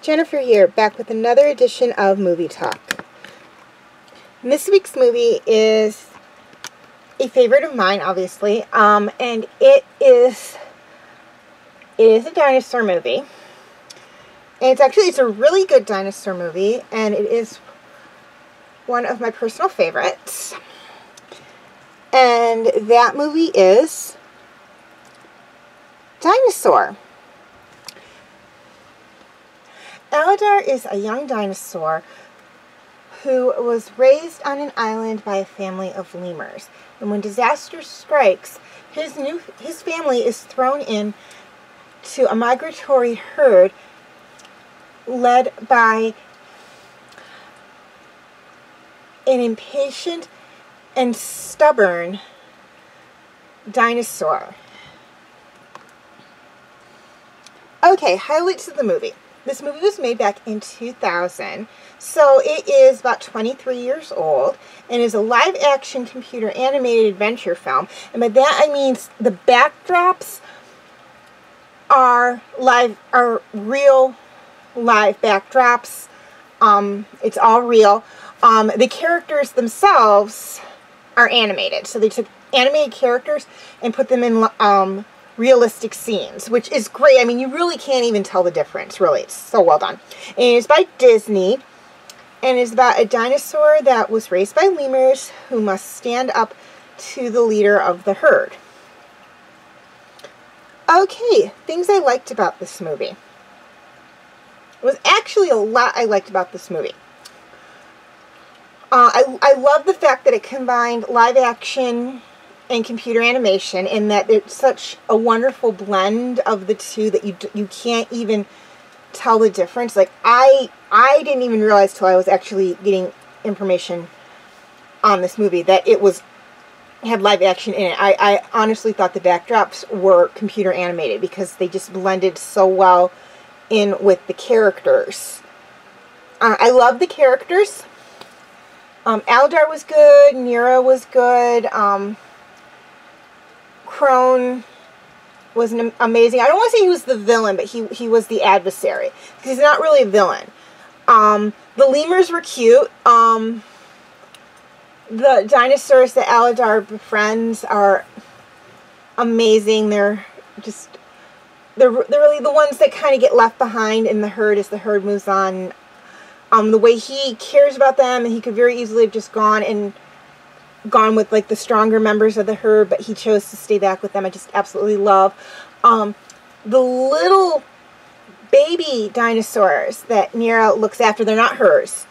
Jennifer here, back with another edition of Movie Talk. And this week's movie is a favorite of mine, obviously, and it is a dinosaur movie. And it's a really good dinosaur movie, and it is one of my personal favorites. And that movie is Dinosaur. Aladar is a young dinosaur who was raised on an island by a family of lemurs. And when disaster strikes, his family is thrown in to a migratory herd led by an impatient and stubborn dinosaur. Okay, highlights of the movie. This movie was made back in 2000, so it is about 23 years old, and is a live-action computer animated adventure film. And by that I mean the backdrops are real live backdrops. It's all real. The characters themselves are animated, so they took animated characters and put them in realistic scenes, which is great. I mean, you really can't even tell the difference, really. It's so well done. And it's by Disney, and it's about a dinosaur that was raised by lemurs who must stand up to the leader of the herd. Okay, things I liked about this movie. There was actually a lot I liked about this movie. I love the fact that it combined live action and computer animation, in that it's such a wonderful blend of the two that you can't even tell the difference. Like, I didn't even realize till I was actually getting information on this movie that it had live action in it. I honestly thought the backdrops were computer animated because they just blended so well in with the characters. I love the characters. Aladar was good, Nira was good, Crone was amazing. I don't want to say he was the villain, but he was the adversary, because he's not really a villain. The lemurs were cute. The dinosaurs that Aladar befriends are amazing. They're really the ones that kind of get left behind in the herd as the herd moves on. The way he cares about them, and he could very easily have just gone with like the stronger members of the herd, but he chose to stay back with them. I just absolutely love the little baby dinosaurs that Nira looks after. They're not hers,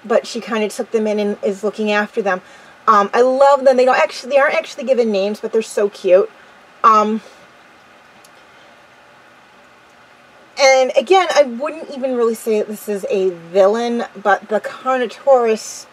but she kind of took them in and is looking after them. I love them. They aren't actually given names, but they're so cute. And again, I wouldn't even really say that this is a villain, but the Carnotaurus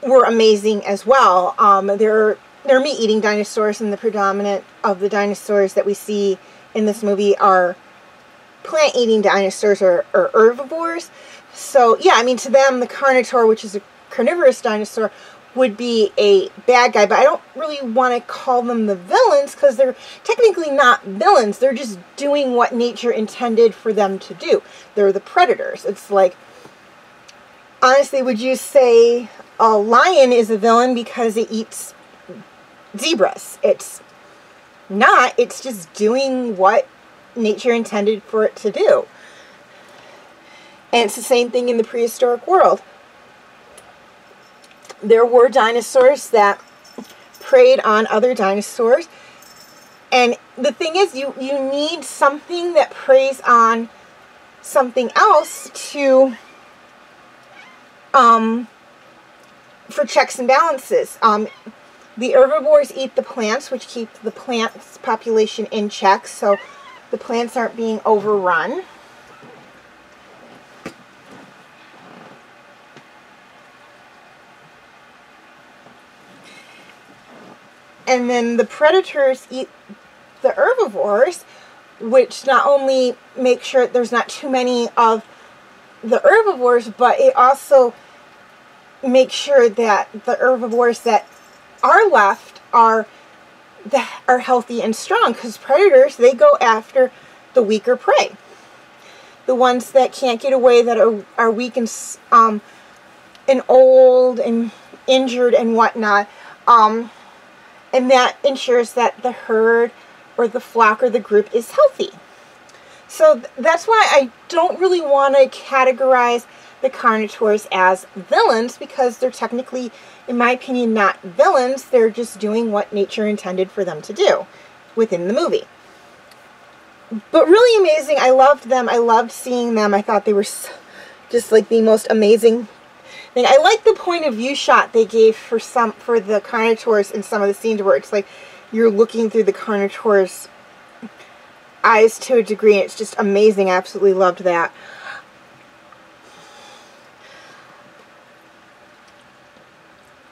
were amazing as well. They're meat-eating dinosaurs, and the predominant of the dinosaurs that we see in this movie are plant-eating dinosaurs or herbivores. So yeah, I mean, to them, the Carnotaur, which is a carnivorous dinosaur, would be a bad guy, but I don't really want to call them the villains, because they're technically not villains. They're just doing what nature intended for them to do. They're the predators. It's like, honestly, would you say a lion is a villain because it eats zebras? It's not. It's just doing what nature intended for it to do. And it's the same thing in the prehistoric world. There were dinosaurs that preyed on other dinosaurs. And the thing is, you need something that preys on something else to for checks and balances. The herbivores eat the plants, which keep the plants population in check, so the plants aren't being overrun. And then the predators eat the herbivores, which not only make sure there's not too many of the herbivores, but it also makes sure that the herbivores that are left are healthy and strong, because predators, they go after the weaker prey. the ones that can't get away, that are weak and old and injured and whatnot. And that ensures that the herd or the flock or the group is healthy. So that's why I don't really want to categorize the Carnotaurs as villains, because they're technically, in my opinion, not villains. They're just doing what nature intended for them to do within the movie. But really amazing. I loved them. I loved seeing them. I thought they were just like the most amazing thing. I like the point of view shot they gave for the Carnotaurs in some of the scenes, where it's like you're looking through the Carnotaurs' eyes to a degree, and it's just amazing. I absolutely loved that.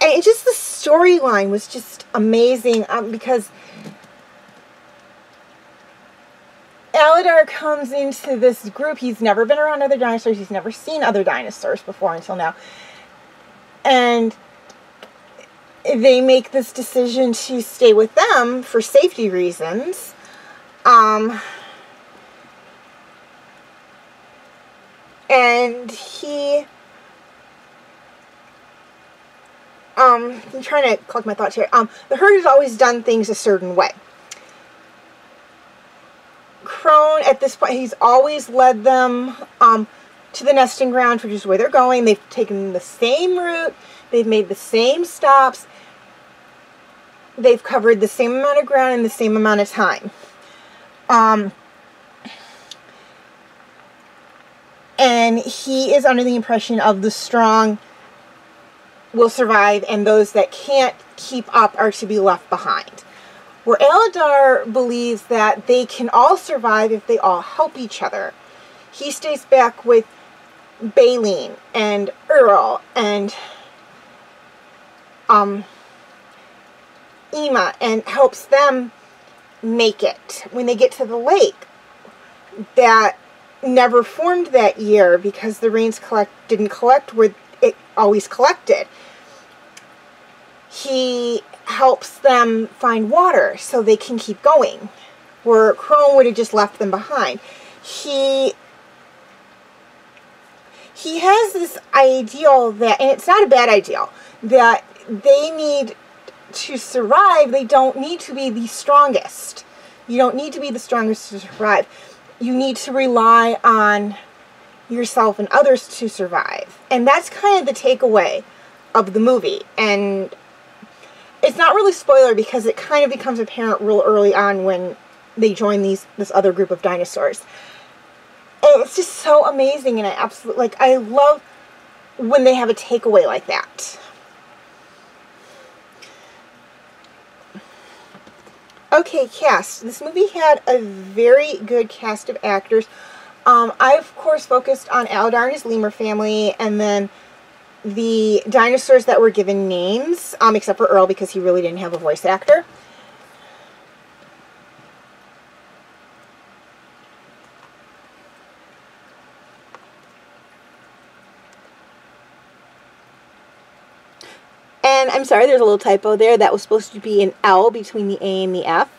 And just the storyline was just amazing, because Aladar comes into this group. He's never been around other dinosaurs. He's never seen other dinosaurs before until now. And they make this decision to stay with them for safety reasons. And he... I'm trying to collect my thoughts here. The herd has always done things a certain way. Crone, at this point, he's always led them to the nesting ground, which is where they're going. They've taken the same route. They've made the same stops. They've covered the same amount of ground in the same amount of time. And he is under the impression of the strong will survive, and those that can't keep up are to be left behind. Where Aladar believes that they can all survive if they all help each other. He stays back with Baleen and Earl and Ema, and helps them make it when they get to the lake that never formed that year because the rains didn't collect where it always collected. He helps them find water so they can keep going, where Crone would have just left them behind. He has this ideal that, and it's not a bad ideal, that they need to survive. They don't need to be the strongest. You don't need to be the strongest to survive. You need to rely on yourself and others to survive. And that's kind of the takeaway of the movie. And it's not really spoiler, because it kind of becomes apparent real early on when they join this other group of dinosaurs. And it's just so amazing, and I love when they have a takeaway like that. Okay, cast. This movie had a very good cast of actors. I, of course, focused on Aladar and his lemur family, and then the dinosaurs that were given names, except for Earl, because he really didn't have a voice actor. And I'm sorry, there's a little typo there. That was supposed to be an L between the A and the F.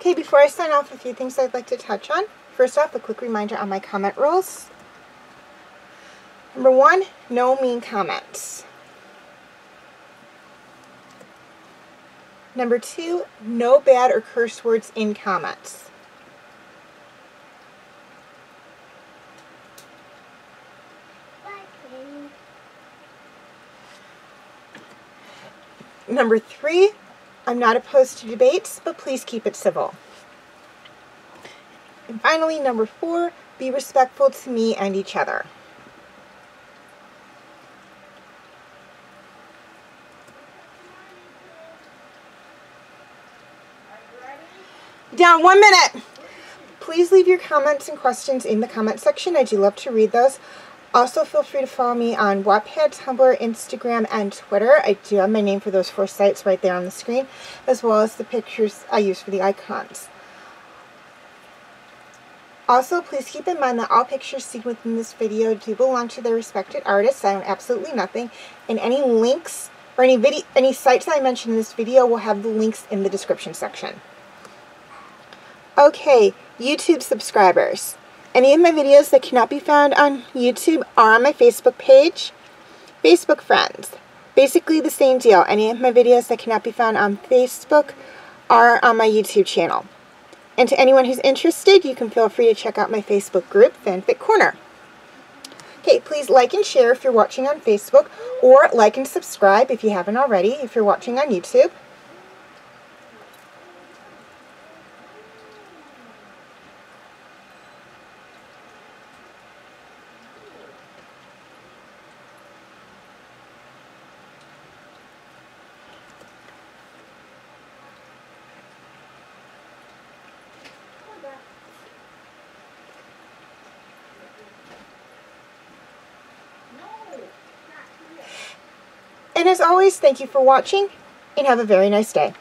Okay, before I sign off, a few things I'd like to touch on. First off, a quick reminder on my comment rules. Number 1, no mean comments. Number 2, no bad or curse words in comments. Number 3, I'm not opposed to debates, but please keep it civil. And finally, number 4, be respectful to me and each other. Down 1 minute. Please leave your comments and questions in the comment section. I do love to read those. Also, feel free to follow me on Wattpad, Tumblr, Instagram, and Twitter. I do have my name for those 4 sites right there on the screen, as well as the pictures I use for the icons. Also, please keep in mind that all pictures seen within this video do belong to their respected artists. I own absolutely nothing, and any links or any sites that I mention in this video will have the links in the description section. Okay, YouTube subscribers. Any of my videos that cannot be found on YouTube are on my Facebook page. Facebook friends. Basically the same deal. Any of my videos that cannot be found on Facebook are on my YouTube channel. And to anyone who's interested, you can feel free to check out my Facebook group, Fanfic Corner. Okay, please like and share if you're watching on Facebook, or like and subscribe if you haven't already, if you're watching on YouTube. And as always, thank you for watching, and have a very nice day.